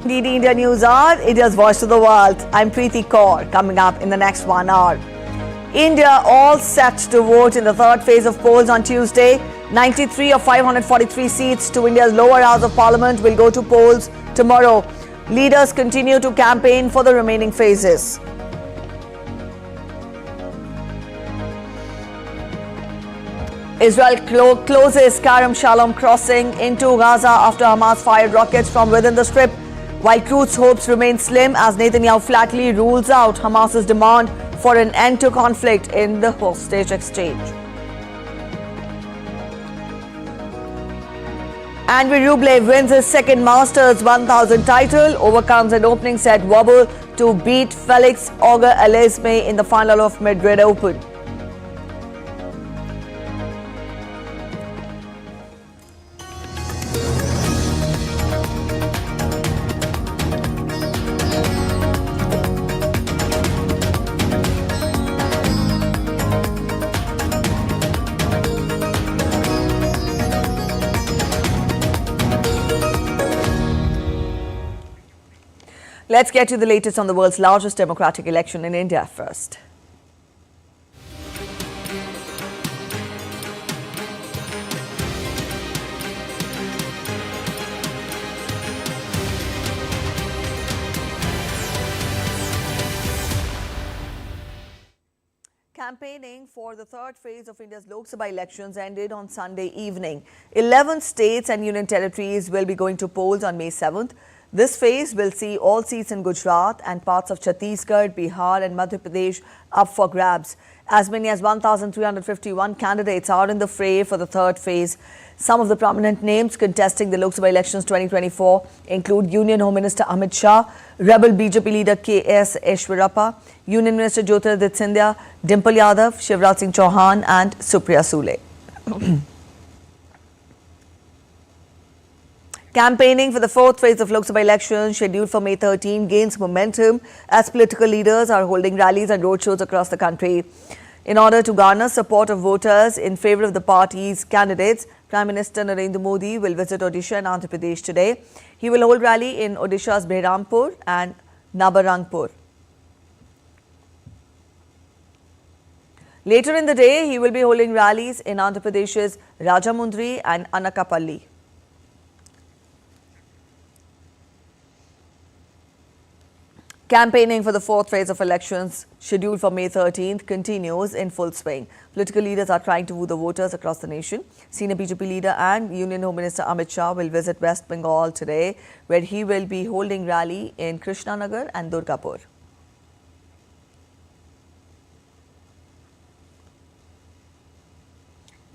DD India News Hour, India's voice to the world. I'm Preeti Kaur. Coming up in the next 1 hour. India all set to vote in the third phase of polls on Tuesday. 93 of 543 seats to India's lower house of parliament will go to polls tomorrow. Leaders continue to campaign for the remaining phases. Israel closes Kerem Shalom crossing into Gaza after Hamas fired rockets from within the strip, while truce hopes remain slim as Netanyahu flatly rules out Hamas's demand for an end to conflict in the hostage exchange. Andrey Rublev wins his second Masters 1000 title, overcomes an opening set wobble to beat Felix Auger-Aliassime in the final of Madrid Open. Let's get to the latest on the world's largest democratic election in India first. Campaigning for the third phase of India's Lok Sabha elections ended on Sunday evening. 11 states and union territories will be going to polls on May 7th. This phase will see all seats in Gujarat and parts of Chhattisgarh, Bihar and Madhya Pradesh up for grabs. As many as 1,351 candidates are in the fray for the third phase. Some of the prominent names contesting the Lok Sabha elections 2024 include Union Home Minister Amit Shah, rebel BJP leader K.S. Eshwarappa, Union Minister Jyotiraditya Scindia, Dimple Yadav, Shivraj Singh Chauhan and Supriya Sule. Campaigning for the fourth phase of Lok Sabha elections scheduled for May 13 gains momentum as political leaders are holding rallies and roadshows across the country. In order to garner support of voters in favour of the party's candidates, Prime Minister Narendra Modi will visit Odisha and Andhra Pradesh today. He will hold rally in Odisha's Behrampur and Nabarangpur. Later in the day, he will be holding rallies in Andhra Pradesh's Rajamundry and Anakapalli. Campaigning for the fourth phase of elections, scheduled for May 13th, continues in full swing. Political leaders are trying to woo the voters across the nation. Senior BJP leader and Union Home Minister Amit Shah will visit West Bengal today, where he will be holding rally in Krishnanagar and Durgapur.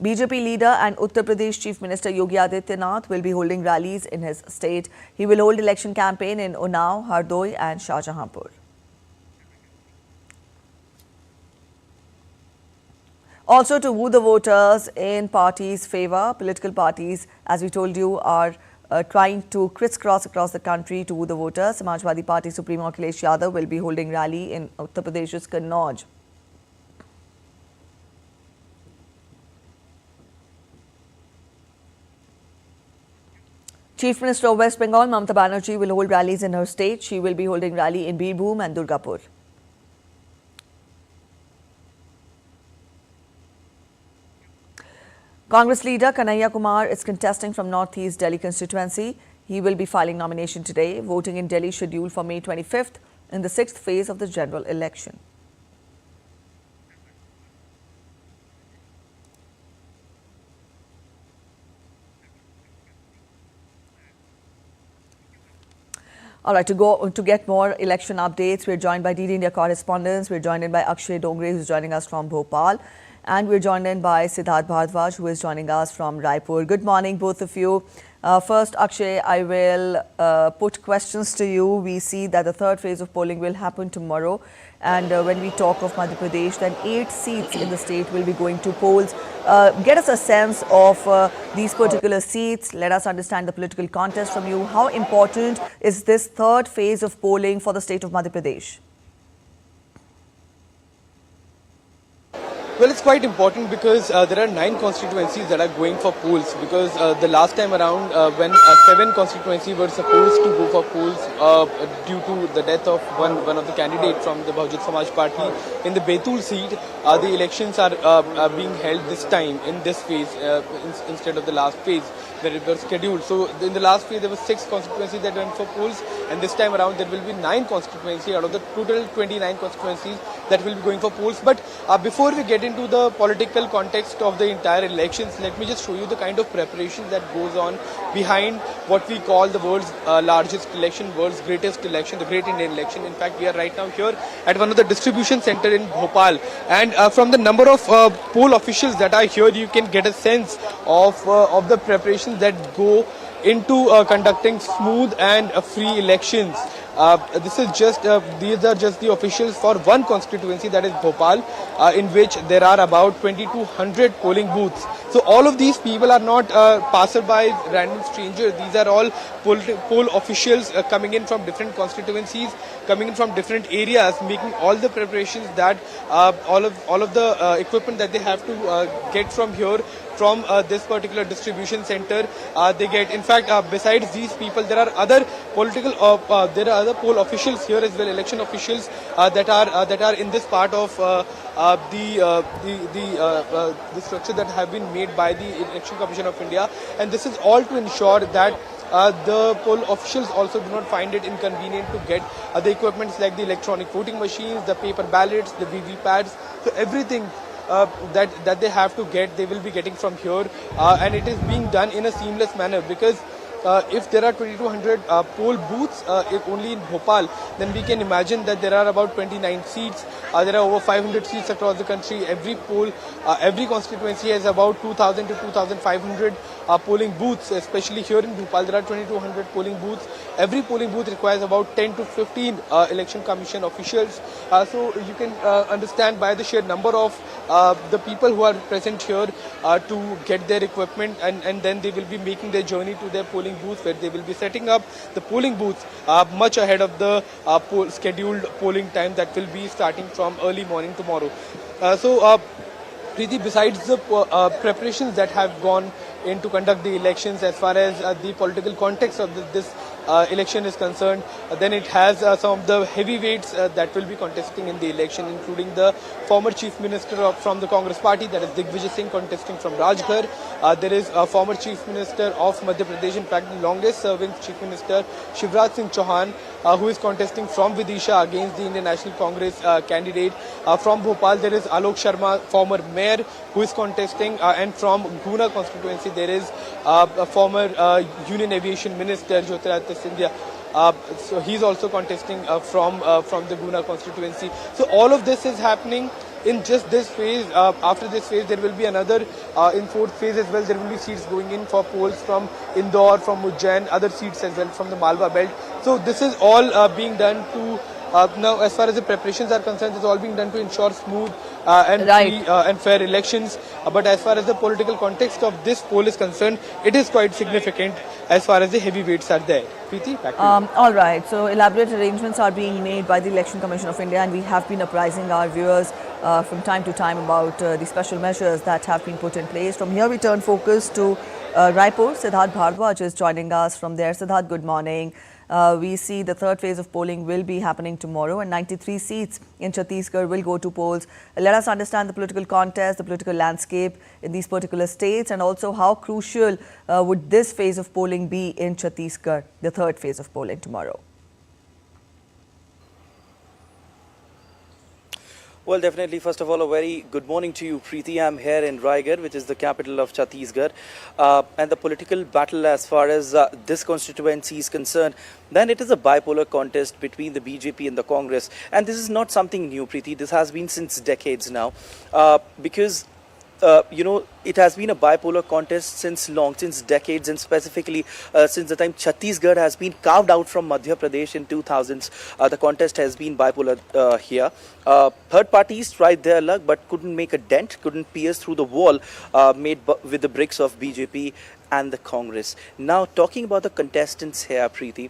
BJP leader and Uttar Pradesh Chief Minister Yogi Adityanath will be holding rallies in his state. He will hold election campaign in Unnao, Hardoi and Shahjahanpur. Also to woo the voters in parties' favour, political parties, as we told you, are trying to crisscross across the country to woo the voters. Samajwadi Party Supremo Akhilesh Yadav will be holding rally in Uttar Pradesh's Kannauj. Chief Minister of West Bengal, Mamata Banerjee, will hold rallies in her state. She will be holding rally in Birbhum and Durgapur. Congress leader Kanhaiya Kumar is contesting from Northeast Delhi constituency. He will be filing nomination today. Voting in Delhi scheduled for May 25th in the sixth phase of the general election. All right, to get more election updates, we're joined by DD India correspondents. We're joined in by Akshay Dongre, who's joining us from Bhopal. And we're joined in by Siddharth Bhardwaj, who is joining us from Raipur. Good morning, both of you. First, Akshay, I will put questions to you. We see that the third phase of polling will happen tomorrow. And when we talk of Madhya Pradesh, then 8 seats in the state will be going to polls. Get us a sense of these particular seats. Let us understand the political contest from you. How important is this third phase of polling for the state of Madhya Pradesh? Well, it's quite important because there are 9 constituencies that are going for polls, because the last time around when 7 constituencies were supposed to go for polls due to the death of one of the candidates from the Bahujat Samaj Party in the Betul seat, the elections are being held this time in this phase instead of the last phase where it was scheduled. So in the last phase there were 6 constituencies that went for polls, and this time around there will be 9 constituencies out of the total 29 constituencies that will be going for polls. But before we get into the political context of the entire elections, let me just show you the kind of preparation that goes on behind what we call the world's largest election, world's greatest election, the Great Indian Election. In fact, we are right now here at one of the distribution center in Bhopal, and from the number of poll officials that are here, you can get a sense of the preparations that go into conducting smooth and free elections. These are just the officials for one constituency, that is Bhopal, in which there are about 2200 polling booths. So all of these people are not passerby, random strangers. These are all poll officials coming in from different constituencies, coming in from different areas, making all the preparations that all of the equipment that they have to get from here, from this particular distribution center. They get, in fact, besides these people, there are other poll officials here as well, election officials that are in this part of the structure that have been made by the Election Commission of India, and this is all to ensure that the poll officials also do not find it inconvenient to get the equipments like the electronic voting machines, the paper ballots, the VVPads. So everything that they have to get, they will be getting from here, and it is being done in a seamless manner, because if there are 2200 poll booths if only in Bhopal, then we can imagine that there are about 29 seats. There are over 500 seats across the country. Every constituency has about 2000 to 2500 polling booths. Especially here in Bhopal, there are 2200 polling booths. Every polling booth requires about 10 to 15 election commission officials. So you can understand by the sheer number of the people who are present here to get their equipment, and then they will be making their journey to their polling booths, where they will be setting up the polling booths much ahead of the scheduled polling time that will be starting from early morning tomorrow. Preeti, besides the preparations that have gone in to conduct the elections, as far as the political context of this election is concerned, then it has some of the heavyweights that will be contesting in the election, including the former Chief Minister from the Congress Party, that is Digvijay Singh, contesting from Rajgarh. There is a former Chief Minister of Madhya Pradesh, in fact the longest serving Chief Minister, Shivraj Singh Chauhan, who is contesting from Vidisha against the Indian National Congress candidate. From Bhopal, there is Alok Sharma, former mayor, who is contesting, and from Guna constituency there is a former Union Aviation Minister, Jyotiraditya Scindia. So he's also contesting from the Guna constituency. So all of this is happening in just this phase. After this phase, there will be another, in fourth phase as well, there will be seats going in for polls from Indore, from Ujjain, other seats as well from the Malwa belt. So this is all being done to, now as far as the preparations are concerned, it's all being done to ensure smooth and free and fair elections. But as far as the political context of this poll is concerned, it is quite significant as far as the heavyweights are there. Preeti, back to you. All right. So elaborate arrangements are being made by the Election Commission of India, and we have been apprising our viewers from time to time about the special measures that have been put in place. From here, we turn focus to Raipur. Siddharth Bhardwaj is joining us from there. Siddharth, good morning. We see the third phase of polling will be happening tomorrow, and 93 seats in Chhattisgarh will go to polls. Let us understand the political contest, the political landscape in these particular states, and also how crucial would this phase of polling be in Chhattisgarh, the third phase of polling tomorrow. Well, definitely. First of all, a very good morning to you, Preeti. I'm here in Raigarh, which is the capital of Chhattisgarh. And the political battle as far as this constituency is concerned, then it is a bipolar contest between the BJP and the Congress. And this is not something new, Preeti. This has been since decades now. Because, it has been a bipolar contest since long, since decades, and specifically since the time Chhattisgarh has been carved out from Madhya Pradesh in 2000s. The contest has been bipolar here. Third parties tried their luck but couldn't make a dent, couldn't pierce through the wall made with the bricks of BJP and the Congress. Now, talking about the contestants here, Preeti,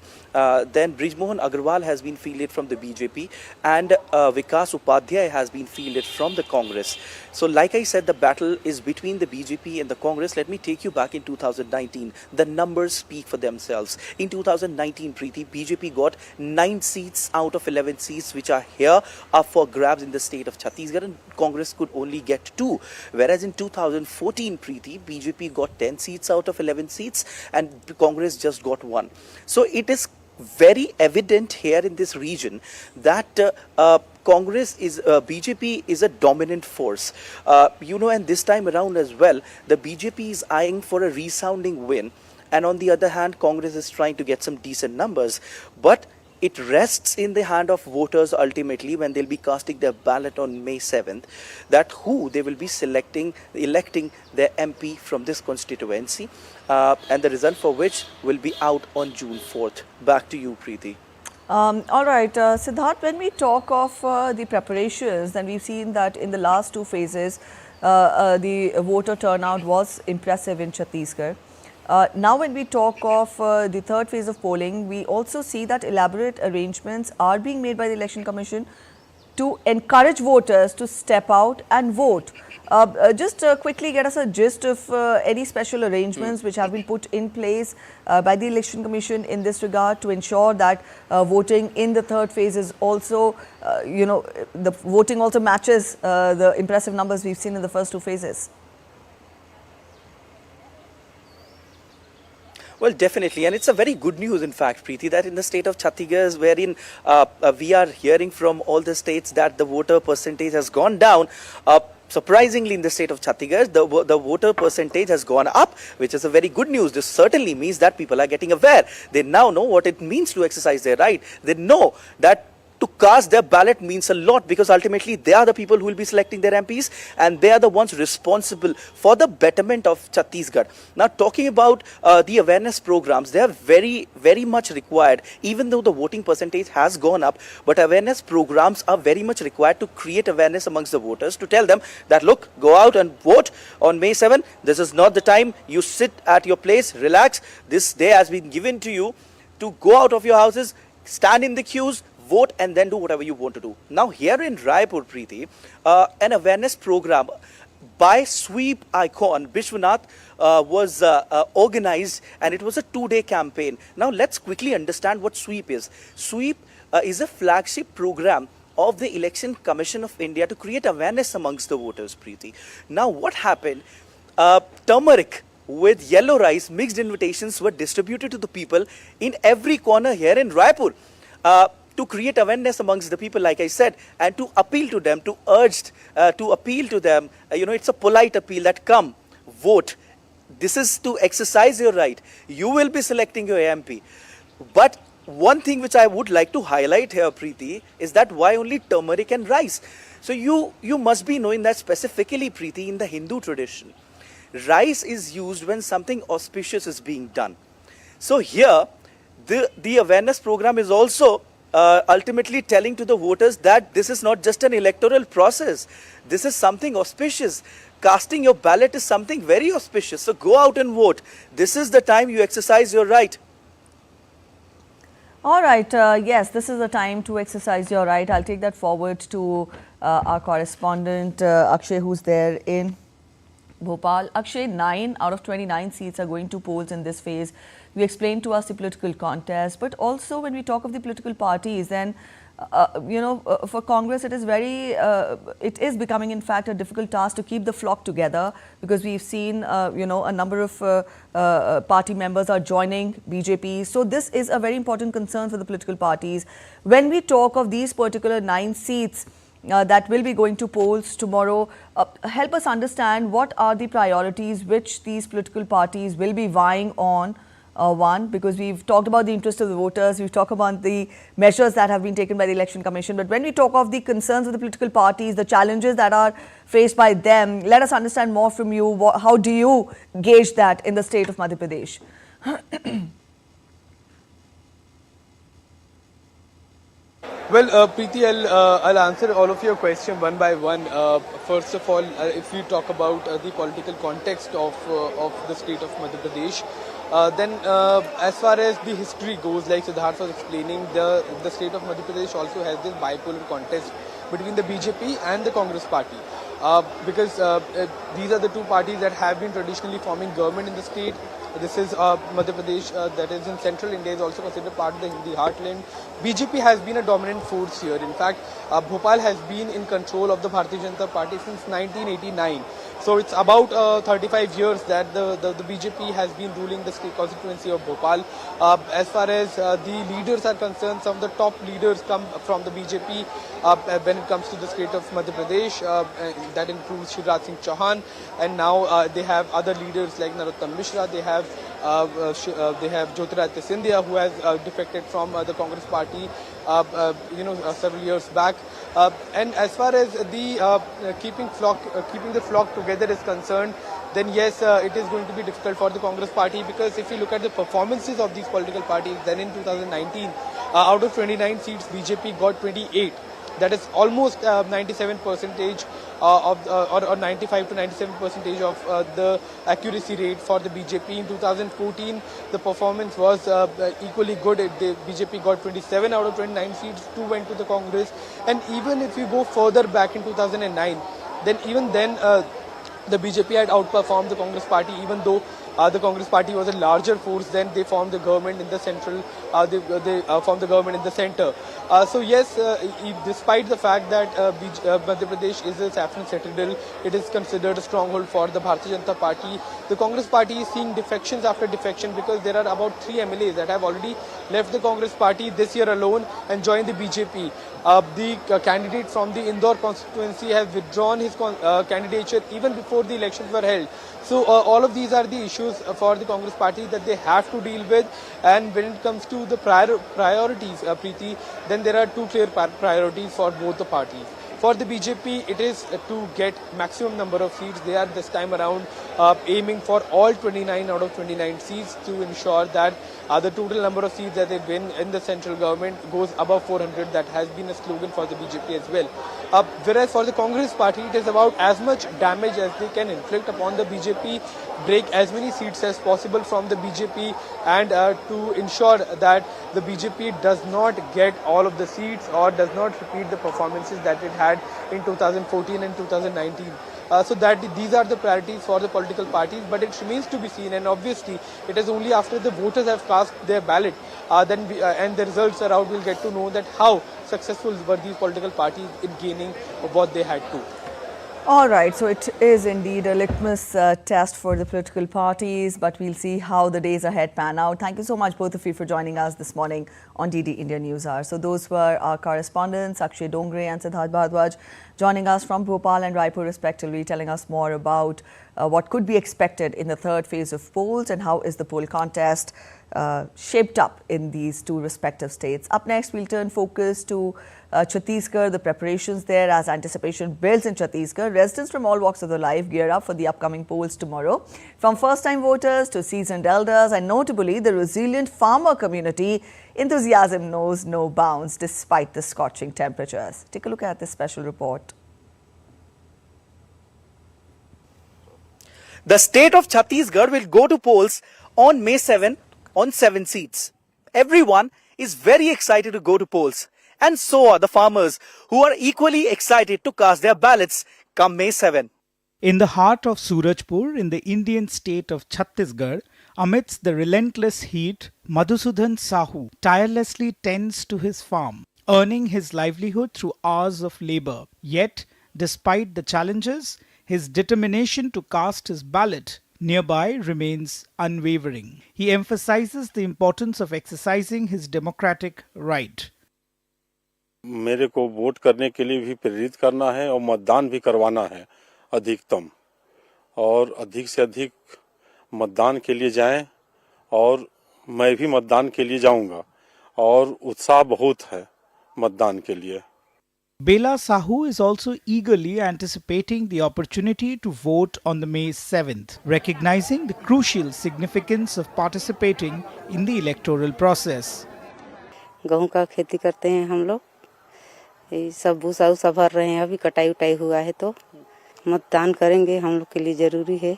then Brijmohan Agarwal has been fielded from the BJP and Vikas Upadhyay has been fielded from the Congress. So, like I said, the battle is between the BJP and the Congress. Let me take you back in 2019. The numbers speak for themselves. In 2019, Preeti, BJP got 9 seats out of 11 seats which are here up for grabs in the state of Chhattisgarh, and Congress could only get 2. Whereas in 2014, Preeti, BJP got 10 seats out of 11 seats and Congress just got 1. So it is very evident here in this region that BJP is a dominant force. And this time around as well, the BJP is eyeing for a resounding win. And on the other hand, Congress is trying to get some decent numbers. But it rests in the hand of voters ultimately when they'll be casting their ballot on May 7th, that who they will be electing their MP from this constituency, and the result for which will be out on June 4th. Back to you, Preeti. All right, Siddharth, when we talk of the preparations, then we've seen that in the last 2 phases, the voter turnout was impressive in Chhattisgarh. Now, when we talk of the third phase of polling, we also see that elaborate arrangements are being made by the Election Commission to encourage voters to step out and vote. Just quickly get us a gist of any special arrangements which have been put in place by the Election Commission in this regard to ensure that voting in the third phase is also, the voting also matches the impressive numbers we've seen in the first 2 phases. Well, definitely. And it's a very good news, in fact, Preeti, that in the state of Chhattisgarh, wherein we are hearing from all the states that the voter percentage has gone down, surprisingly, in the state of Chhattisgarh, the voter percentage has gone up, which is a very good news. This certainly means that people are getting aware. They now know what it means to exercise their right. They know that to cast their ballot means a lot, because ultimately they are the people who will be selecting their MPs and they are the ones responsible for the betterment of Chhattisgarh. Now, talking about the awareness programs, they are very, very much required, even though the voting percentage has gone up. But awareness programs are very much required to create awareness amongst the voters, to tell them that, look, go out and vote on May 7. This is not the time you sit at your place, relax. This day has been given to you to go out of your houses, stand in the queues, vote, and then do whatever you want to do. Now, here in Raipur, Preeti, an awareness program by Sweep icon Vishwanath was organized, and it was a 2-day campaign. Now, let's quickly understand what Sweep is. Sweep is a flagship program of the Election Commission of India to create awareness amongst the voters, Preeti. Now, what happened? Turmeric with yellow rice mixed invitations were distributed to the people in every corner here in Raipur. To create awareness amongst the people, like I said, and to appeal to them, to appeal to them, it's a polite appeal that come, vote. This is to exercise your right. You will be selecting your MP. But one thing which I would like to highlight here, Preeti, is that why only turmeric and rice? So you must be knowing that specifically, Preeti, in the Hindu tradition, rice is used when something auspicious is being done. So here, the awareness program is also ultimately telling to the voters that this is not just an electoral process. This is something auspicious. Casting your ballot is something very auspicious. So go out and vote. This is the time you exercise your right. All right. Yes, this is the time to exercise your right. I'll take that forward to our correspondent Akshay, who's there in Bhopal. Akshay, 9 out of 29 seats are going to polls in this phase. You explained to us the political contest, but also when we talk of the political parties, then, for Congress, it is becoming, in fact, a difficult task to keep the flock together, because we've seen, a number of party members are joining BJP. So this is a very important concern for the political parties. When we talk of these particular 9 seats, that will be going to polls tomorrow, help us understand what are the priorities which these political parties will be vying on one, because we've talked about the interest of the voters, we've talked about the measures that have been taken by the Election Commission. But when we talk of the concerns of the political parties, the challenges that are faced by them, let us understand more from you. How do you gauge that in the state of Madhya Pradesh? Well, Preeti, I'll answer all of your questions one by one. First of all, if we talk about the political context of the state of Madhya Pradesh, then as far as the history goes, like Siddharth was explaining, the state of Madhya Pradesh also has this bipolar contest between the BJP and the Congress party. Because these are the two parties that have been traditionally forming government in the state. This is Madhya Pradesh, that is in central India, is also considered part of the Hindi heartland. BJP has been a dominant force here. In fact, Bhopal has been in control of the Bharatiya Janata Party since 1989. So it's about 35 years that the BJP has been ruling the state constituency of Bhopal. As far as the leaders are concerned, some of the top leaders come from the BJP when it comes to the state of Madhya Pradesh. That includes Shivraj Singh Chauhan, and now they have other leaders like Narottam Mishra. They have Jyotiraditya Scindia, who has defected from the Congress party several years back. And as far as the keeping the flock together is concerned, then yes, it is going to be difficult for the Congress party, because if you look at the performances of these political parties, then in 2019, out of 29 seats, BJP got 28. That is almost 97% or 95 to 97% of the accuracy rate for the BJP. In 2014, the performance was equally good. The BJP got 27 out of 29 seats, 2 went to the Congress. And even if you go further back in 2009, then even then the BJP had outperformed the Congress party, even though the Congress party was a larger force. Then they formed the government in the central, they formed the government in the center. So yes, despite the fact that Madhya Pradesh is a saffron citadel, it is considered a stronghold for the Bharatiya Janata Party. The Congress party is seeing defections after defection, because there are about 3 MLAs that have already left the Congress party this year alone and joined the BJP. The candidate from the Indore constituency has withdrawn his candidature even before the elections were held. So all of these are the issues for the Congress party that they have to deal with. And when it comes to the priorities, Preeti, then there are 2 clear priorities for both the parties. For the BJP, it is to get maximum number of seats. They are this time around aiming for all 29 out of 29 seats to ensure that the total number of seats that they win in the central government goes above 400. That has been a slogan for the BJP as well. Whereas for the Congress party, it is about as much damage as they can inflict upon the BJP, break as many seats as possible from the BJP, and to ensure that the BJP does not get all of the seats or does not repeat the performances that it had in 2014 and 2019. So that these are the priorities for the political parties, but it remains to be seen, and obviously it is only after the voters have cast their ballot and the results are out, we'll get to know that how successful were these political parties in gaining what they had to. All right, so it is indeed a litmus test for the political parties, but we'll see how the days ahead pan out. Thank you so much, both of you, for joining us this morning on DD India News Hour. So those were our correspondents, Akshay Dongre and Siddharth Bhardwaj, joining us from Bhopal and Raipur respectively, telling us more about what could be expected in the third phase of polls and how is the poll contest shaped up in these 2 respective states. Up next, we'll turn focus to Chhattisgarh, the preparations there as anticipation builds in Chhattisgarh. Residents from all walks of life gear up for the upcoming polls tomorrow. From first-time voters to seasoned elders, and notably the resilient farmer community, enthusiasm knows no bounds despite the scorching temperatures. Take a look at this special report. The state of Chhattisgarh will go to polls on May 7 on 7 seats. Everyone is very excited to go to polls. And so are the farmers, who are equally excited to cast their ballots come May 7. In the heart of Surajpur, in the Indian state of Chhattisgarh, amidst the relentless heat, Madhusudan Sahu tirelessly tends to his farm, earning his livelihood through hours of labor. Yet, despite the challenges, his determination to cast his ballot nearby remains unwavering. He emphasizes the importance of exercising his democratic right. मेरे को vote करने के लिए भी प्रेरित करना है और मतदान भी करवाना है अधिकतम, और अधिक से अधिक मतदान के लिए जाएं और मैं भी मतदान के लिए जाऊंगा और उत्साह बहुत है मतदान के लिए। Bela Sahu is also eagerly anticipating the opportunity to vote on the May 7th, recognizing the crucial significance of participating in the electoral process. गेहूं का खेती करते हैं हम लोग, ये सब भूसा उसा भर रहे हैं, अभी कटाई उटाई हुआ है तो मतदान करेंगे, हम लोग के लिए जरूरी है,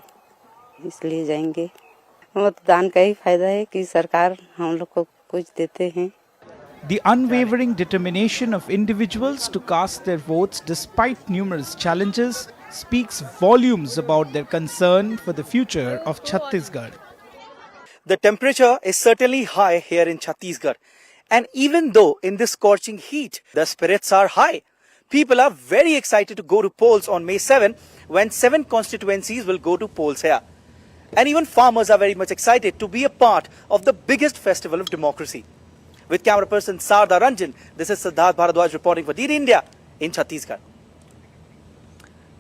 इसलिए जाएंगे। मतदान का ही फायदा है कि सरकार हम लोग को कुछ देते हैं। The unwavering determination of individuals to cast their votes despite numerous challenges speaks volumes about their concern for the future of Chhattisgarh. The temperature is certainly high here in Chhattisgarh. And even though in this scorching heat, the spirits are high, people are very excited to go to polls on May 7 when 7 constituencies will go to polls here. And even farmers are very much excited to be a part of the biggest festival of democracy. With camera person Sardar Ranjan, this is Siddharth Bharadwaj reporting for DD India in Chhattisgarh.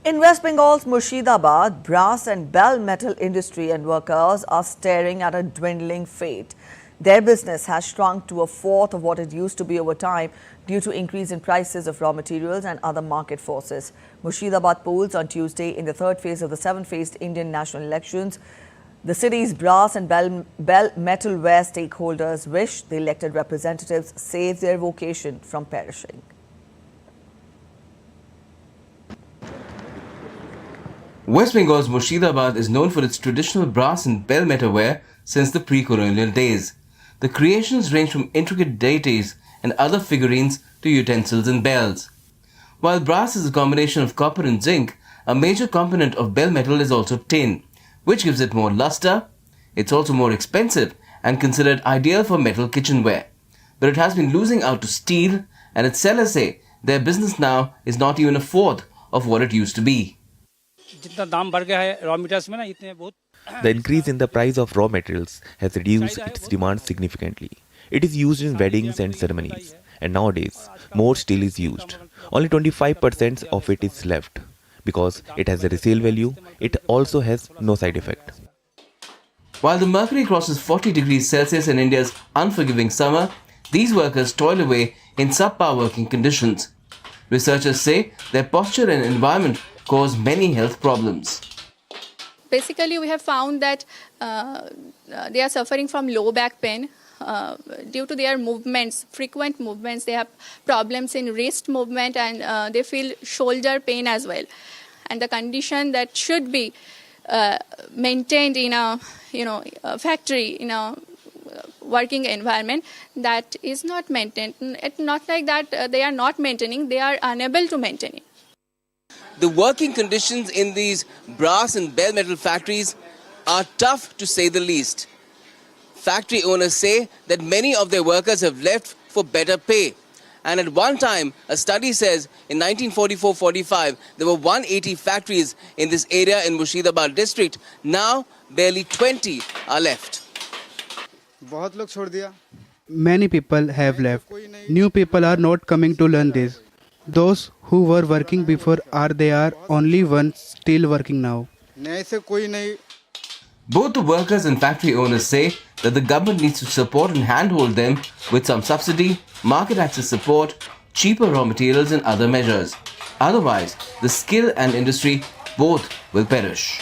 In West Bengal's Murshidabad, brass and bell metal industry and workers are staring at a dwindling fate. Their business has shrunk to a fourth of what it used to be over time due to increase in prices of raw materials and other market forces. Murshidabad polls on Tuesday in the third phase of the 7-phased Indian national elections. The city's brass and bell metalware stakeholders wish the elected representatives save their vocation from perishing. West Bengal's Murshidabad is known for its traditional brass and bell metalware since the pre-colonial days. The creations range from intricate deities and other figurines to utensils and bells. While brass is a combination of copper and zinc, a major component of bell metal is also tin, which gives it more luster. It's also more expensive and considered ideal for metal kitchenware. But it has been losing out to steel, and its sellers say their business now is not even a fourth of what it used to be. The increase in the price of raw materials has reduced its demand significantly. It is used in weddings and ceremonies, and nowadays more steel is used. Only 25% of it is left. Because it has a resale value, it also has no side effect. While the mercury crosses 40 degrees Celsius in India's unforgiving summer, these workers toil away in subpar working conditions. Researchers say their posture and environment cause many health problems. Basically, we have found that they are suffering from low back pain due to their movements, frequent movements. They have problems in wrist movement and they feel shoulder pain as well. And the condition that should be maintained in a factory, in a working environment, that is not maintained. It's not like that they are not maintaining; they are unable to maintain it. The working conditions in these brass and bell metal factories are tough to say the least. Factory owners say that many of their workers have left for better pay. And at one time, a study says in 1944-45, there were 180 factories in this area in Murshidabad district. Now, barely 20 are left. Many people have left. New people are not coming to learn this. Those who were working before are only ones still working now. Both the workers and factory owners say that the government needs to support and handhold them with some subsidy, market access support, cheaper raw materials and other measures. Otherwise, the skill and industry both will perish.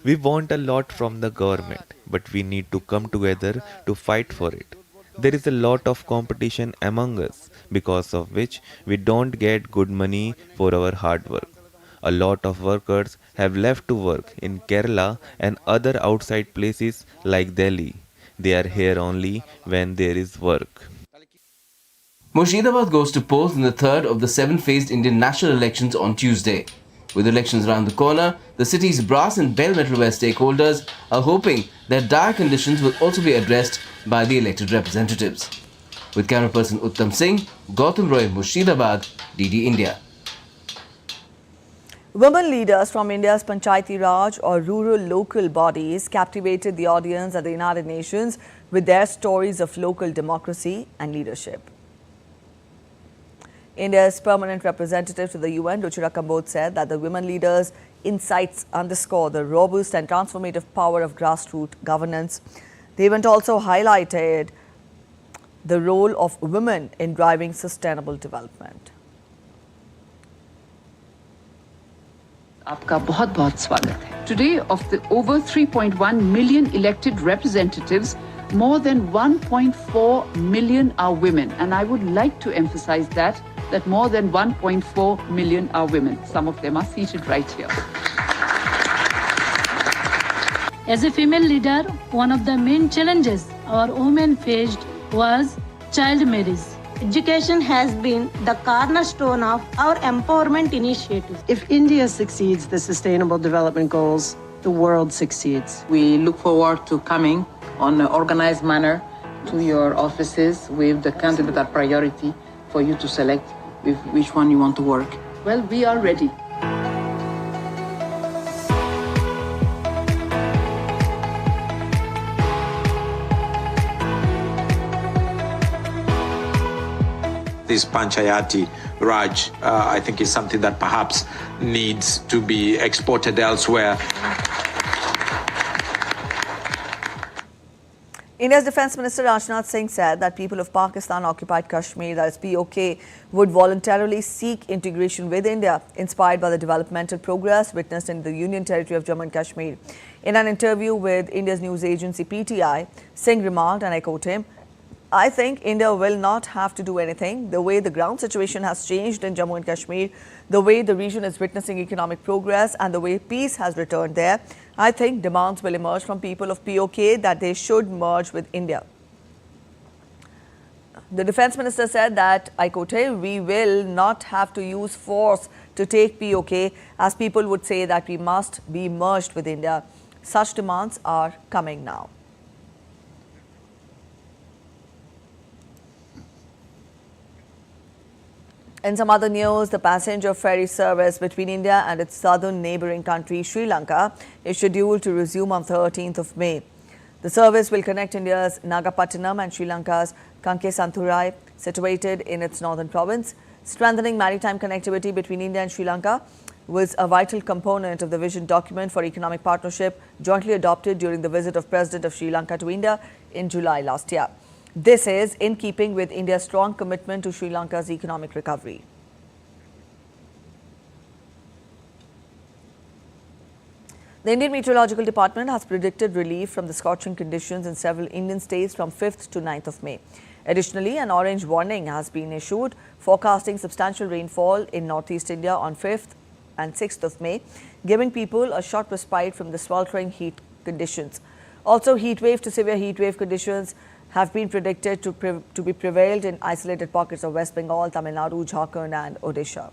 We want a lot from the government, but we need to come together to fight for it. There is a lot of competition among us, because of which we don't get good money for our hard work. A lot of workers have left to work in Kerala and other outside places like Delhi. They are here only when there is work. Murshidabad goes to polls in the third of the 7-phased Indian national elections on Tuesday. With elections around the corner, the city's brass and bell metalware stakeholders are hoping that dire conditions will also be addressed by the elected representatives. With camera person Uttam Singh, Gautam Roy, Murshidabad, DD India. Women leaders from India's Panchayati Raj or rural local bodies captivated the audience at the United Nations with their stories of local democracy and leadership. India's permanent representative to the UN, Ruchira Kamboj, said that the women leaders insights underscore the robust and transformative power of grassroots governance. The event also highlighted the role of women in driving sustainable development. आपका बहुत-बहुत स्वागत है. Today, of the over 3.1 million elected representatives, more than 1.4 million are women. And I would like to emphasize that more than 1.4 million are women. Some of them are seated right here. As a female leader, one of the main challenges our women faced was child marriage. Education has been the cornerstone of our empowerment initiatives. If India succeeds the Sustainable Development Goals, the world succeeds. We look forward to coming on an organized manner to your offices with the candidate at priority for you to select with which one you want to work. Well, we are ready. This Panchayati Raj, I think, is something that perhaps needs to be exported elsewhere. India's Defence Minister Rajnath Singh said that people of Pakistan-occupied Kashmir, that is POK, would voluntarily seek integration with India, inspired by the developmental progress witnessed in the Union Territory of Jammu and Kashmir. In an interview with India's news agency PTI, Singh remarked, and I quote him, "I think India will not have to do anything. The way the ground situation has changed in Jammu and Kashmir, the way the region is witnessing economic progress and the way peace has returned there, I think demands will emerge from people of POK that they should merge with India." The Defence Minister said that, I quote him, "We will not have to use force to take POK, as people would say that we must be merged with India. Such demands are coming now." In some other news, the passenger ferry service between India and its southern neighbouring country, Sri Lanka, is scheduled to resume on 13th of May. The service will connect India's Nagapattinam and Sri Lanka's Kankesanthurai, situated in its northern province. Strengthening maritime connectivity between India and Sri Lanka was a vital component of the vision document for economic partnership jointly adopted during the visit of President of Sri Lanka to India in July last year. This is in keeping with India's strong commitment to Sri Lanka's economic recovery. The Indian Meteorological Department has predicted relief from the scorching conditions in several Indian states from 5th to 9th of May. Additionally, an orange warning has been issued, forecasting substantial rainfall in northeast India on 5th and 6th of May, giving people a short respite from the sweltering heat conditions. Also, heat wave to severe heat wave conditions have been predicted to be prevailed in isolated pockets of West Bengal, Tamil Nadu, Jharkhand and Odisha.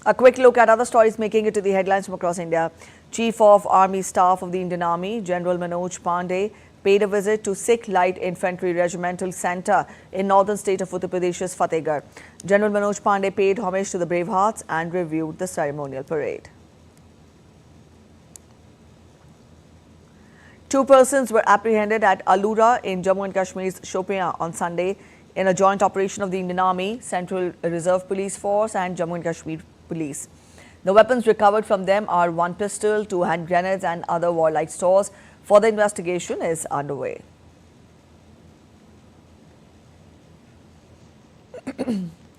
A quick look at other stories making it to the headlines from across India. Chief of Army Staff of the Indian Army, General Manoj Pandey, paid a visit to Sikh Light Infantry Regimental Centre in northern state of Uttar Pradesh's Fatehgarh. General Manoj Pandey paid homage to the brave hearts and reviewed the ceremonial parade. 2 persons were apprehended at Allura in Jammu and Kashmir's Shopian on Sunday in a joint operation of the Indian Army, Central Reserve Police Force and Jammu and Kashmir Police. The weapons recovered from them are 1 pistol, 2 hand grenades and other warlike stores. Further investigation is underway.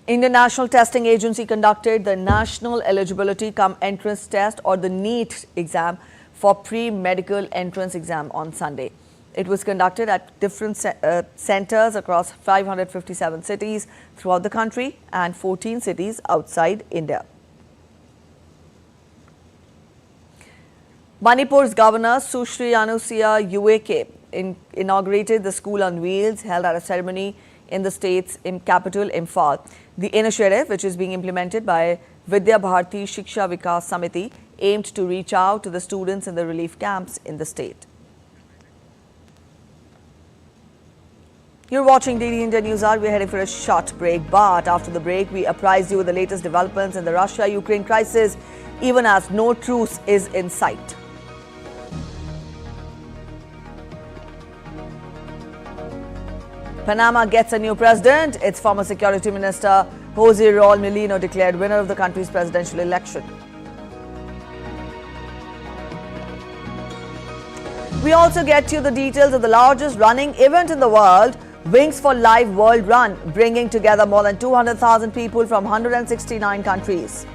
Indian National Testing Agency conducted the National Eligibility Cum Entrance Test, or the NEET exam, for pre-medical entrance exam on Sunday. It was conducted at different centres across 557 cities throughout the country and 14 cities outside India. Manipur's Governor Sushri Anusuya Ueke inaugurated the School on Wheels held at a ceremony in the state's capital, Imphal. The initiative, which is being implemented by Vidya Bharati Shiksha Vikas Samiti, aimed to reach out to the students in the relief camps in the state. You're watching DD India News Hour. We're heading for a short break, but after the break, we apprise you with the latest developments in the Russia-Ukraine crisis, even as no truce is in sight. Panama gets a new president. Its former Security Minister Jose Raul Mulino declared winner of the country's presidential election. We also get you the details of the largest running event in the world, Wings for Life World Run, bringing together more than 200,000 people from 169 countries.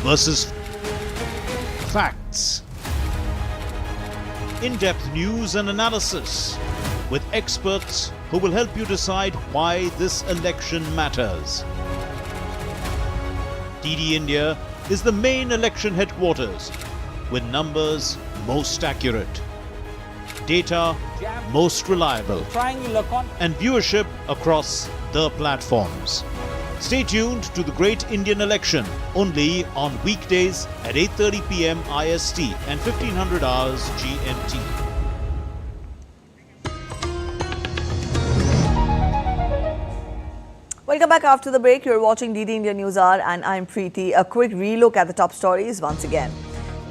Versus facts. In-depth news and analysis with experts who will help you decide why this election matters. DD India is the main election headquarters with numbers most accurate, data most reliable, and viewership across the platforms. Stay tuned to the Great Indian Election only on weekdays at 8:30 p.m. IST and 1500 hours GMT. Welcome back after the break. You're watching DD India News Hour and I'm Preeti. A quick relook at the top stories once again.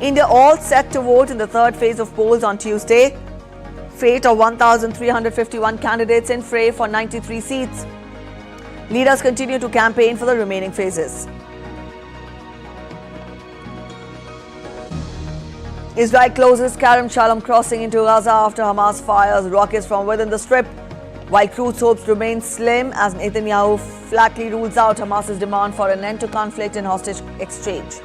India all set to vote in the third phase of polls on Tuesday. Fate of 1,351 candidates in fray for 93 seats. Leaders continue to campaign for the remaining phases. Israel closes Kerem Shalom crossing into Gaza after Hamas fires rockets from within the strip. While truce hopes remain slim as Netanyahu flatly rules out Hamas's demand for an end to conflict and hostage exchange.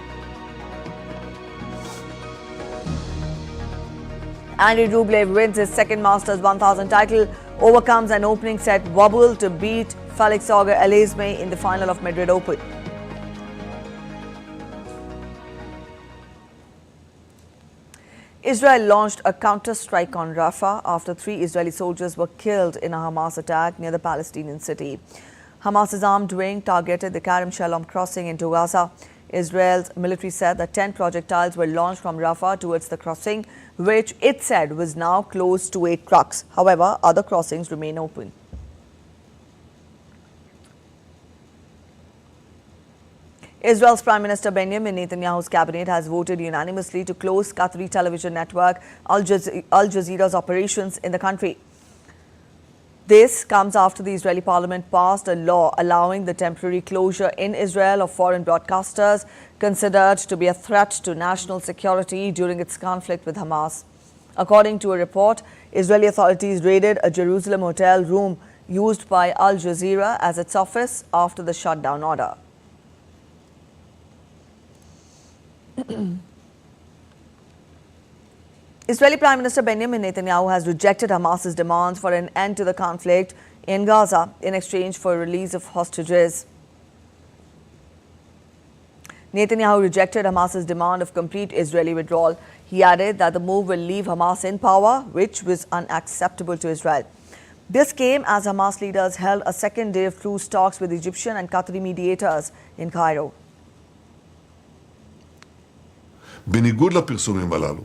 Andrey Rublev wins his second Masters 1000 title, overcomes an opening set wobble to beat Felix Auger-Aliassime in the final of Madrid Open. Israel launched a counter-strike on Rafah after 3 Israeli soldiers were killed in a Hamas attack near the Palestinian city. Hamas's armed wing targeted the Kerem Shalom crossing into Gaza. Israel's military said that 10 projectiles were launched from Rafah towards the crossing, which it said was now closed to 8 trucks. However, other crossings remain open. Israel's Prime Minister Benjamin Netanyahu's cabinet has voted unanimously to close Qatari television network Al Jazeera's operations in the country. This comes after the Israeli parliament passed a law allowing the temporary closure in Israel of foreign broadcasters considered to be a threat to national security during its conflict with Hamas. According to a report, Israeli authorities raided a Jerusalem hotel room used by Al Jazeera as its office after the shutdown order. Israeli Prime Minister Benjamin Netanyahu has rejected Hamas's demands for an end to the conflict in Gaza in exchange for release of hostages. Netanyahu rejected Hamas's demand of complete Israeli withdrawal. He added that the move will leave Hamas in power, which was unacceptable to Israel. This came as Hamas leaders held a second day of truce talks with Egyptian and Qatari mediators in Cairo. בניגוד לפרסומים הללו,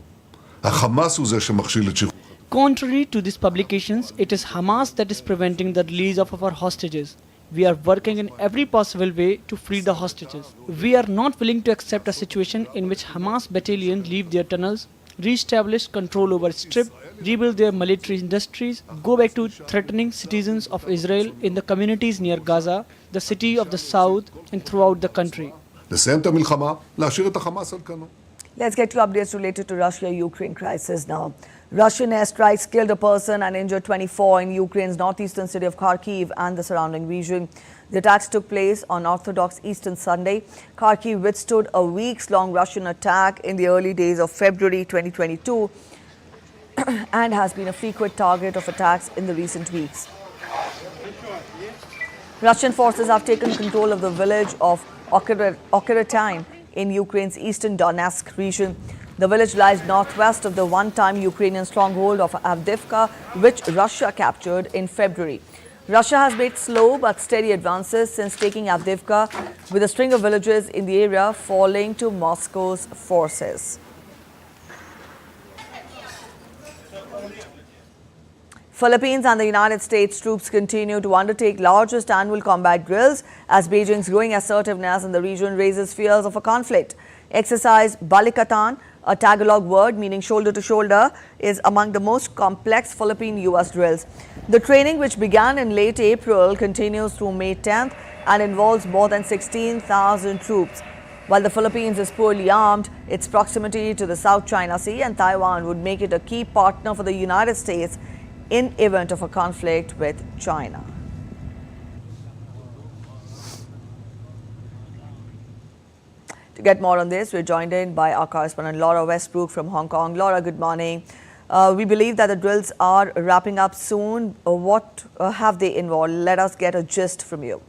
החמאס הוא זה שמכשיל את שחרור. Contrary to these publications, it is Hamas that is preventing the release of our hostages. We are working in every possible way to free the hostages. We are not willing to accept a situation in which Hamas battalions leave their tunnels, re-establish control over Strip, rebuild their military industries, go back to threatening citizens of Israel in the communities near Gaza, the city of the south, and throughout the country. לסיים את המלחמה, להשאיר את החמאס על כנו. Let's get to updates related to Russia-Ukraine crisis now. Russian airstrikes killed a person and injured 24 in Ukraine's northeastern city of Kharkiv and the surrounding region. The attacks took place on Orthodox Eastern Sunday. Kharkiv withstood a weeks-long Russian attack in the early days of February 2022 and has been a frequent target of attacks in the recent weeks. Russian forces have taken control of the village of Okeretine in Ukraine's eastern Donetsk region. The village lies northwest of the one-time Ukrainian stronghold of Avdiivka, which Russia captured in February. Russia has made slow but steady advances since taking Avdiivka, with a string of villages in the area falling to Moscow's forces. Philippines and the United States troops continue to undertake largest annual combat drills as Beijing's growing assertiveness in the region raises fears of a conflict. Exercise Balikatan, a Tagalog word meaning shoulder to shoulder, is among the most complex Philippine-US drills. The training, which began in late April, continues through May 10th and involves more than 16,000 troops. While the Philippines is poorly armed, its proximity to the South China Sea and Taiwan would make it a key partner for the United States in event of a conflict with China. To get more on this, we're joined in by our correspondent Laura Westbrook from Hong Kong. Laura, good morning. We believe that the drills are wrapping up soon. What have they involved? Let us get a gist from you.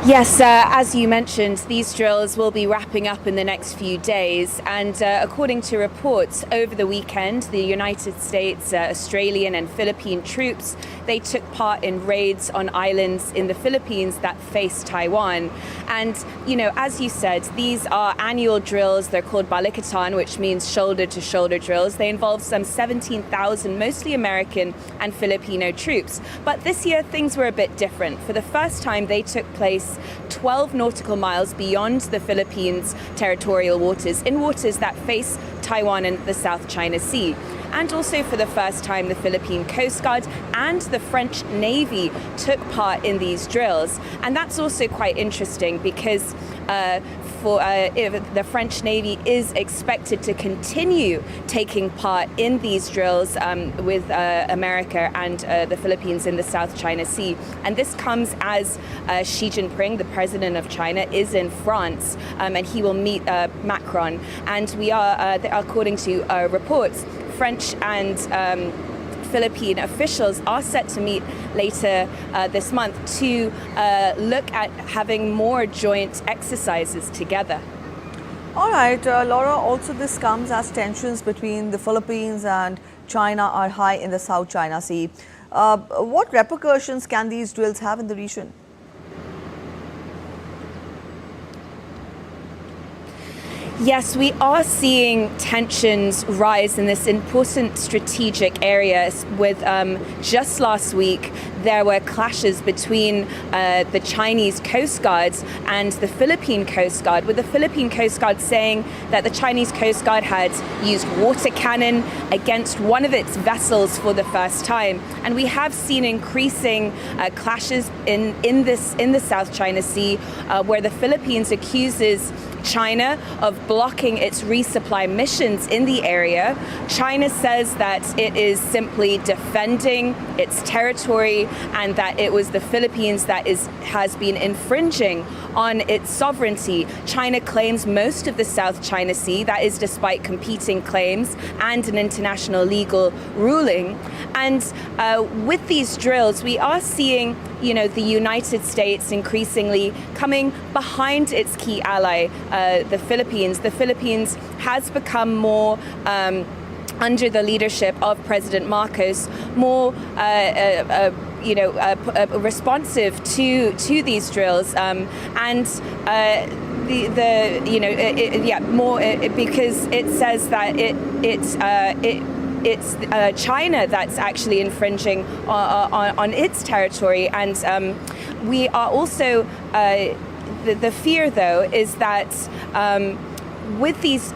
Yes, as you mentioned, these drills will be wrapping up in the next few days. And according to reports, over the weekend, the United States, Australian and Philippine troops, they took part in raids on islands in the Philippines that face Taiwan. And, you know, as you said, these are annual drills. They're called Balikatan, which means shoulder-to-shoulder drills. They involve some 17,000, mostly American and Filipino troops. But this year, things were a bit different. For the first time, they took place 12 nautical miles beyond the Philippines' territorial waters, in waters that face Taiwan and the South China Sea. And also for the first time, the Philippine Coast Guard and the French Navy took part in these drills. And that's also quite interesting because the French Navy is expected to continue taking part in these drills with America and the Philippines in the South China Sea. And this comes as Xi Jinping, the president of China, is in France and he will meet Macron. And we are, according to reports, French and Philippine officials are set to meet later this month to look at having more joint exercises together. All right, Laura, also this comes as tensions between the Philippines and China are high in the South China Sea. What repercussions can these drills have in the region? Yes, we are seeing tensions rise in this important strategic area. With just last week, there were clashes between the Chinese Coast Guard and the Philippine Coast Guard, with the Philippine Coast Guard saying that the Chinese Coast Guard had used water cannon against one of its vessels for the first time. And we have seen increasing clashes in the South China Sea, where the Philippines accuses China of blocking its resupply missions in the area. China says that it is simply defending its territory and that it was the Philippines that has been infringing on its sovereignty. China claims most of the South China Sea, that is despite competing claims and an international legal ruling. And with these drills, we are seeing, you know, the United States increasingly coming behind its key ally, the Philippines. The Philippines has become more under the leadership of President Marcos, more responsive to these drills, because it says that it's China that's actually infringing on its territory, and we are also the fear, though, is that with these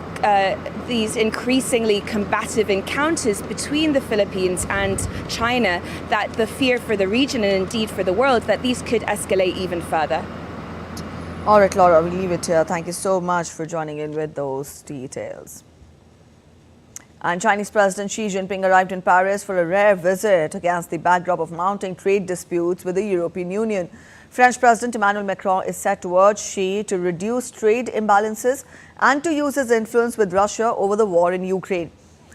increasingly combative encounters between the Philippines and China, that the fear for the region and indeed for the world, that these could escalate even further. All right, Laura, we'll leave it here. Thank you so much for joining in with those details. And Chinese President Xi Jinping arrived in Paris for a rare visit against the backdrop of mounting trade disputes with the European Union. French President Emmanuel Macron is set to urge Xi to reduce trade imbalances and to use his influence with Russia over the war in Ukraine.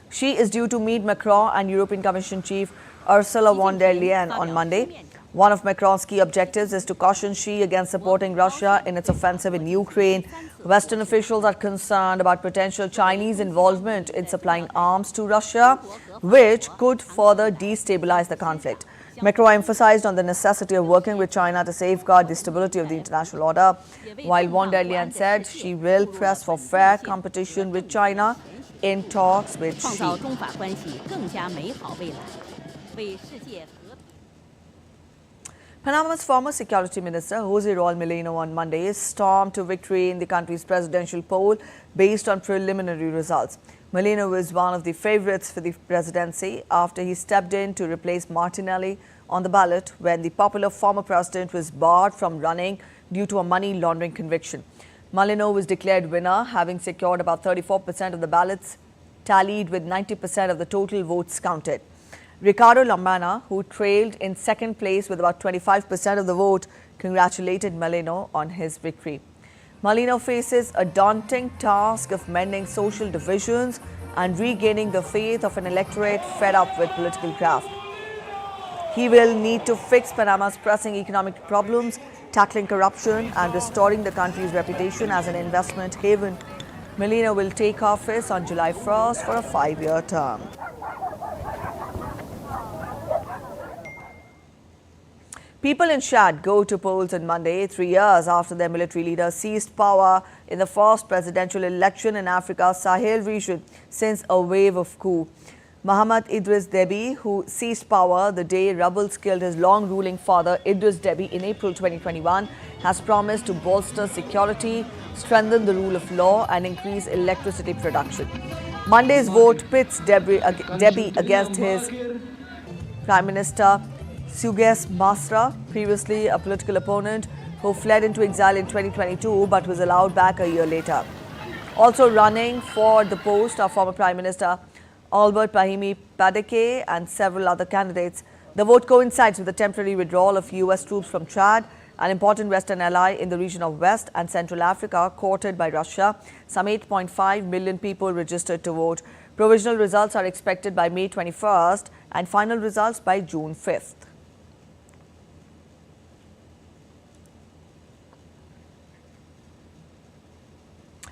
Xi is due to meet Macron and European Commission Chief Ursula von der Leyen on Monday. One of Macron's key objectives is to caution Xi against supporting Russia in its offensive in Ukraine. Western officials are concerned about potential Chinese involvement in supplying arms to Russia, which could further destabilize the conflict. Macron emphasized on the necessity of working with China to safeguard the stability of the international order, while von der Leyen said she will press for fair competition with China in talks with Xi. Panama's former security minister, Jose Raul Molino, on Monday stormed to victory in the country's presidential poll based on preliminary results. Molino was one of the favorites for the presidency after he stepped in to replace Martinelli on the ballot when the popular former president was barred from running due to a money laundering conviction. Molino was declared winner, having secured about 34% of the ballots, tallied with 90% of the total votes counted. Ricardo Lambana, who trailed in second place with about 25% of the vote, congratulated Molino on his victory. Molino faces a daunting task of mending social divisions and regaining the faith of an electorate fed up with political graft. He will need to fix Panama's pressing economic problems, tackling corruption and restoring the country's reputation as an investment haven. Molino will take office on July 1st for a 5-year term. People in Chad go to polls on Monday, 3 years after their military leader seized power in the first presidential election in Africa's Sahel region since a wave of coup. Mohamed Idris Deby, who seized power the day rebels killed his long-ruling father Idris Deby in April 2021, has promised to bolster security, strengthen the rule of law and increase electricity production. Monday's vote pits Deby against his Prime Minister Suges Masra, previously a political opponent who fled into exile in 2022 but was allowed back a year later. Also running for the post are former Prime Minister Albert Pahimi Padeke and several other candidates. The vote coincides with the temporary withdrawal of US troops from Chad, an important Western ally in the region of West and Central Africa courted by Russia. Some 8.5 million people registered to vote. Provisional results are expected by May 21st and final results by June 5th.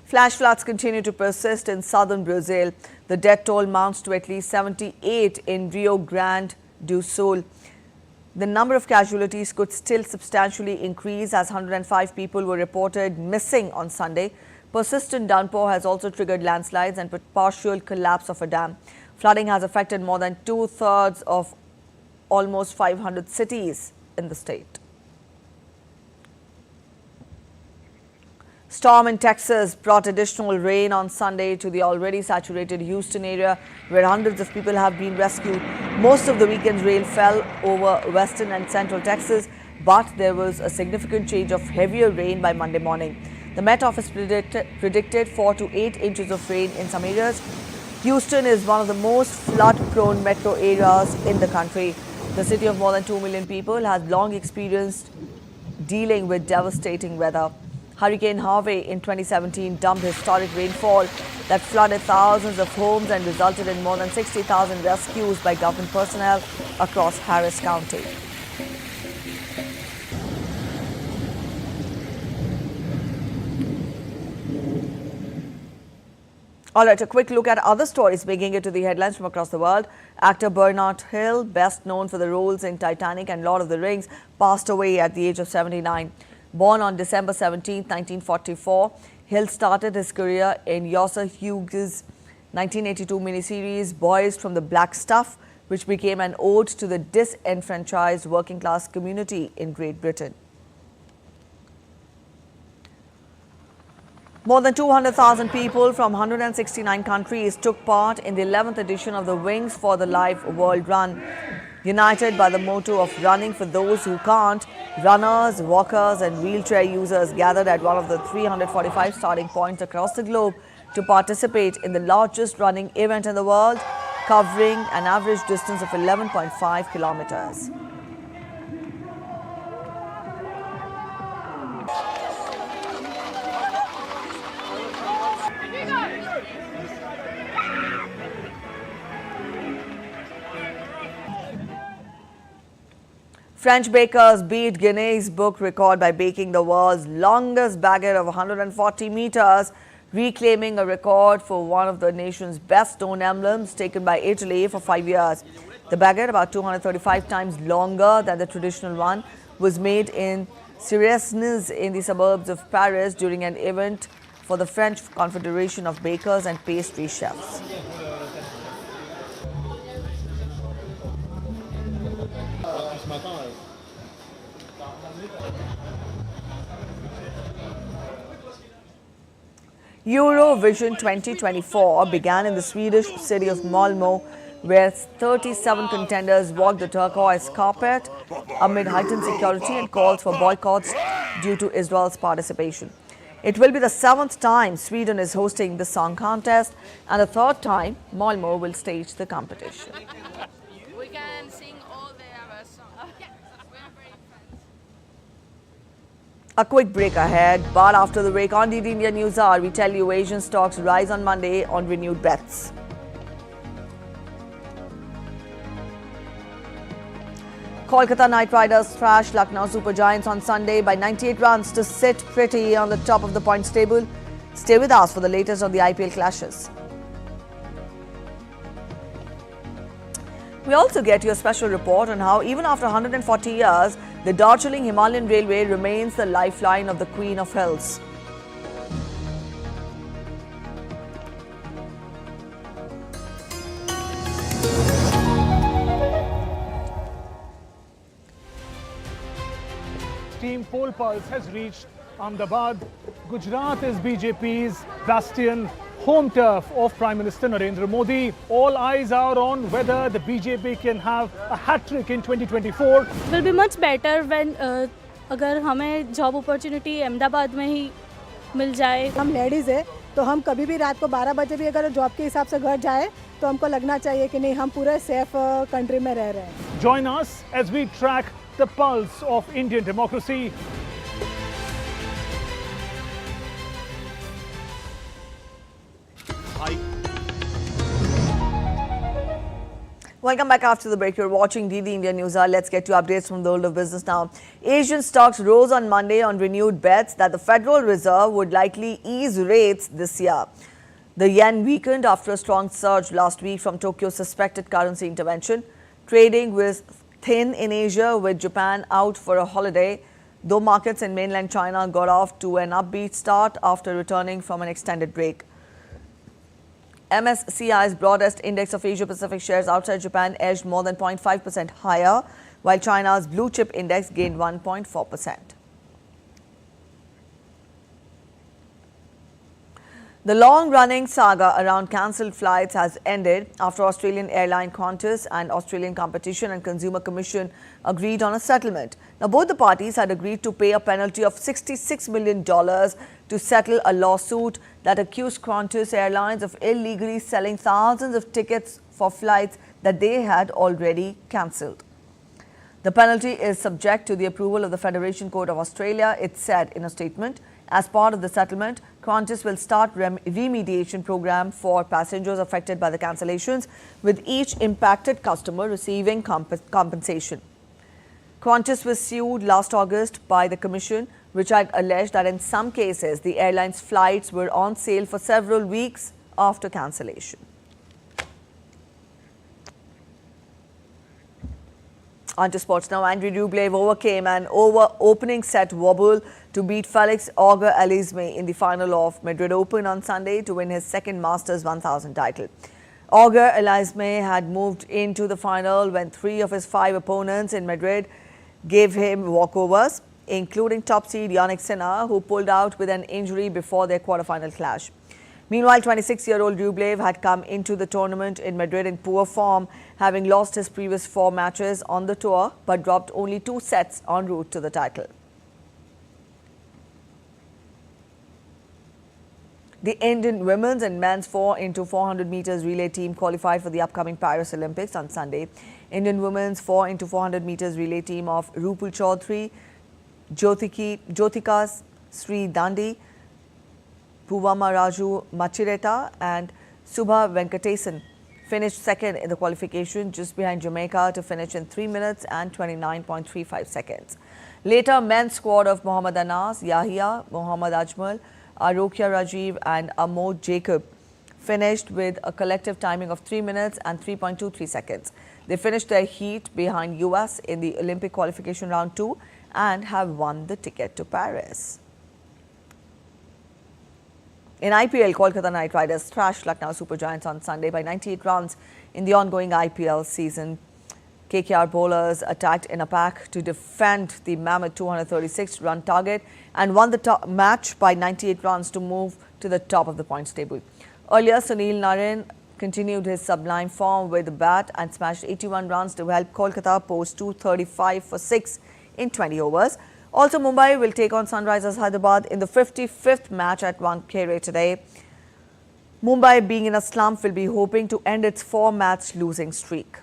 Flash floods continue to persist in southern Brazil. The death toll mounts to at least 78 in Rio Grande do Sul. The number of casualties could still substantially increase as 105 people were reported missing on Sunday. Persistent downpour has also triggered landslides and partial collapse of a dam. Flooding has affected more than 2/3 of almost 500 cities in the state. Storm in Texas brought additional rain on Sunday to the already saturated Houston area, where hundreds of people have been rescued. Most of the weekend's rain fell over western and central Texas, but there was a significant change of heavier rain by Monday morning. The Met Office predicted 4 to 8 inches of rain in some areas. Houston is one of the most flood-prone metro areas in the country. The city of more than 2 million people has long experienced dealing with devastating weather. Hurricane Harvey in 2017 dumped historic rainfall that flooded thousands of homes and resulted in more than 60,000 rescues by government personnel across Harris County. All right, a quick look at other stories making it to the headlines from across the world. Actor Bernard Hill, best known for the roles in Titanic and Lord of the Rings, passed away at the age of 79. Born on December 17, 1944, Hill started his career in Yosser Hughes' 1982 miniseries Boys from the Black Stuff, which became an ode to the disenfranchised working class community in Great Britain. More than 200,000 people from 169 countries took part in the 11th edition of the Wings for the Life World Run. United by the motto of running for those who can't, runners, walkers and wheelchair users gathered at one of the 345 starting points across the globe to participate in the largest running event in the world, covering an average distance of 11.5 kilometers. French bakers beat Guinness Book record by baking the world's longest baguette of 140 meters, reclaiming a record for one of the nation's best known emblems taken by Italy for 5 years. The baguette, about 235 times longer than the traditional one, was made in Suresnes in the suburbs of Paris during an event for the French Confederation of Bakers and Pastry Chefs. Eurovision 2024 began in the Swedish city of Malmö, where 37 contenders walked the turquoise carpet amid heightened security and calls for boycotts due to Israel's participation. It will be the 7th time Sweden is hosting the song contest and the 3rd time Malmö will stage the competition. We can sing all the songs. A quick break ahead, but after the break on DD India News Hour, we tell you Asian stocks rise on Monday on renewed bets. Kolkata Knight Riders thrashed Lucknow Super Giants on Sunday by 98 runs to sit pretty on the top of the points table. Stay with us for the latest on the IPL clashes. We also get you a special report on how even after 140 years, the Darjeeling Himalayan Railway remains the lifeline of the Queen of Hills. Team Pole Pulse has reached Ahmedabad. Gujarat is BJP's bastion, home turf of Prime Minister Narendra Modi. All eyes are on whether the BJP can have a hat-trick in 2024. It will be much better when अगर हमें job opportunity Ahmedabad में ही मिल जाए. हम ladies है तो हम कभी भी रात को 12 बजे भी अगर जॉब के हिसाब से घर जाए तो हमको लगना चाहिए कि नहीं हम पूरे सेफ कंट्री में रह रहे हैं. Join us as we track the pulse of Indian democracy. Welcome back after the break. You're watching DD India News Hour. Let's get to updates from the world of business now. Asian stocks rose on Monday on renewed bets that the Federal Reserve would likely ease rates this year. The yen weakened after a strong surge last week from Tokyo's suspected currency intervention. Trading was thin in Asia with Japan out for a holiday, though markets in mainland China got off to an upbeat start after returning from an extended break. MSCI's broadest index of Asia-Pacific shares outside Japan edged more than 0.5% higher, while China's blue chip index gained 1.4%. The long-running saga around cancelled flights has ended after Australian airline Qantas and Australian Competition and Consumer Commission agreed on a settlement. Now, both the parties had agreed to pay a penalty of $66 million to settle a lawsuit that accused Qantas Airlines of illegally selling thousands of tickets for flights that they had already cancelled. The penalty is subject to the approval of the Federation Court of Australia, it said in a statement. As part of the settlement, Qantas will start remediation program for passengers affected by the cancellations, with each impacted customer receiving compensation. Qantas was sued last August by the Commission, which had alleged that in some cases the airline's flights were on sale for several weeks after cancellation. On to sports now. Andrey Rublev overcame an opening set wobble to beat Felix Auger-Aliassime in the final of Madrid Open on Sunday to win his second Masters 1000 title. Auger-Aliassime had moved into the final when 3 of his 5 opponents in Madrid gave him walkovers, including top seed Jannik Sinner, who pulled out with an injury before their quarterfinal clash. Meanwhile, 26-year-old Rublev had come into the tournament in Madrid in poor form, having lost his previous 4 matches on the tour, but dropped only 2 sets en route to the title. The Indian women's and men's 4x400 meters relay team qualified for the upcoming Paris Olympics on Sunday. Indian women's 4x400 meters relay team of Rupal Chaudhary, Jyotika Sri Dandi, Puvama Raju Machireta and Subha Venkatesan finished second in the qualification, just behind Jamaica to finish in 3 minutes and 29.35 seconds. Later, men's squad of Mohammad Anas, Yahya, Mohammad Ajmal, Arokya Rajiv and Amod Jacob finished with a collective timing of 3 minutes and 3.23 seconds. They finished their heat behind US in the Olympic qualification round 2 and have won the ticket to Paris. In IPL, Kolkata Knight Riders thrashed Lucknow Super Giants on Sunday by 98 runs in the ongoing IPL season. KKR bowlers attacked in a pack to defend the mammoth 236-run target and won the match by 98 runs to move to the top of the points table. Earlier, Sunil Narine continued his sublime form with the bat and smashed 81 runs to help Kolkata post 235 for 6 in 20 overs. Also, Mumbai will take on Sunrisers Hyderabad in the 55th match at Wankhede today. Mumbai, being in a slump, will be hoping to end its 4-match losing streak.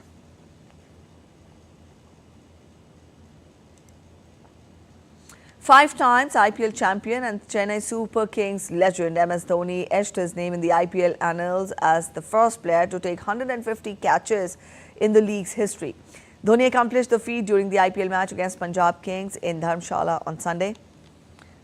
Five times IPL champion and Chennai Super Kings legend MS Dhoni etched his name in the IPL annals as the first player to take 150 catches in the league's history. Dhoni accomplished the feat during the IPL match against Punjab Kings in Dharamshala on Sunday.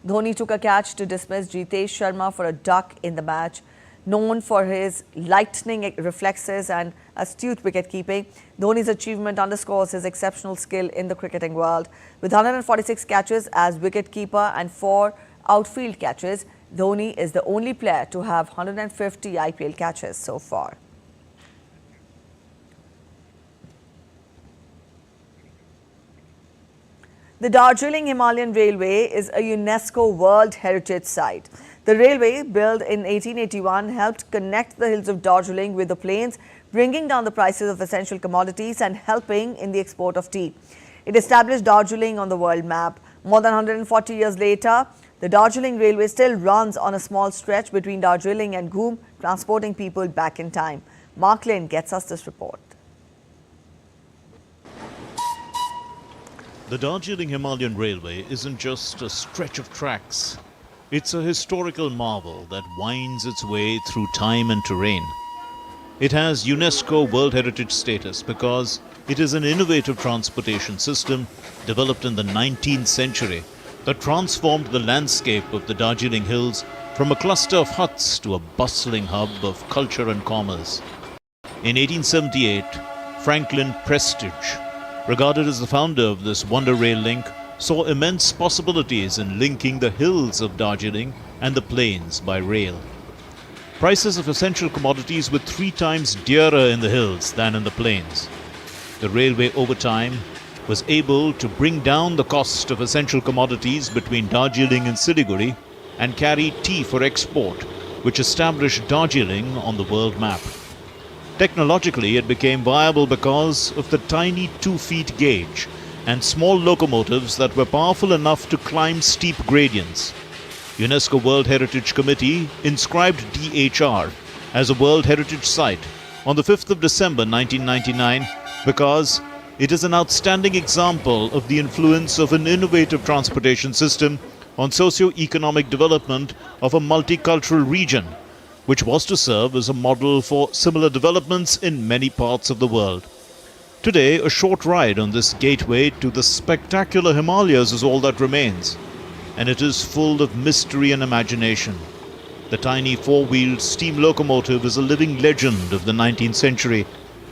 Dhoni took a catch to dismiss Jitesh Sharma for a duck in the match. Known for his lightning reflexes and astute wicket-keeping, Dhoni's achievement underscores his exceptional skill in the cricketing world. With 146 catches as wicket-keeper and 4 outfield catches, Dhoni is the only player to have 150 IPL catches so far. The Darjeeling Himalayan Railway is a UNESCO World Heritage Site. The railway, built in 1881, helped connect the hills of Darjeeling with the plains, bringing down the prices of essential commodities and helping in the export of tea. It established Darjeeling on the world map. More than 140 years later, the Darjeeling Railway still runs on a small stretch between Darjeeling and Ghum, transporting people back in time. Mark Lane gets us this report. The Darjeeling Himalayan Railway isn't just a stretch of tracks. It's a historical marvel that winds its way through time and terrain. It has UNESCO World Heritage status because it is an innovative transportation system developed in the 19th century that transformed the landscape of the Darjeeling Hills from a cluster of huts to a bustling hub of culture and commerce. In 1878, Franklin Prestige, regarded as the founder of this wonder rail link, saw immense possibilities in linking the hills of Darjeeling and the plains by rail. Prices of essential commodities were 3 times dearer in the hills than in the plains. The railway over time was able to bring down the cost of essential commodities between Darjeeling and Siliguri and carry tea for export, which established Darjeeling on the world map. Technologically, it became viable because of the tiny 2-foot gauge and small locomotives that were powerful enough to climb steep gradients. UNESCO World Heritage Committee inscribed DHR as a World Heritage Site on the 5th of December 1999 because it is an outstanding example of the influence of an innovative transportation system on socio-economic development of a multicultural region, which was to serve as a model for similar developments in many parts of the world. Today, a short ride on this gateway to the spectacular Himalayas is all that remains, and it is full of mystery and imagination. The tiny 4-wheeled steam locomotive is a living legend of the 19th century,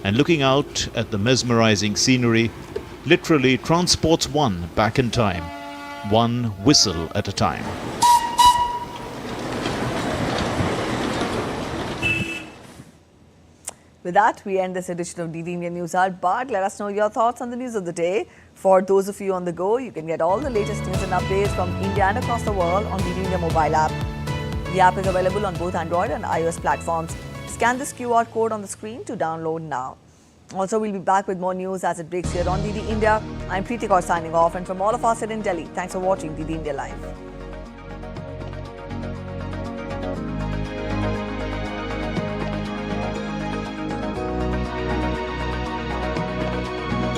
and looking out at the mesmerizing scenery literally transports one back in time, one whistle at a time. With that, we end this edition of DD India News Hour. But let us know your thoughts on the news of the day. For those of you on the go, you can get all the latest news and updates from India and across the world on DD India mobile app. The app is available on both Android and iOS platforms. Scan this QR code on the screen to download now. Also, we'll be back with more news as it breaks here on DD India. I'm Preeti Kaur signing off, and from all of us in Delhi, thanks for watching DD India Live.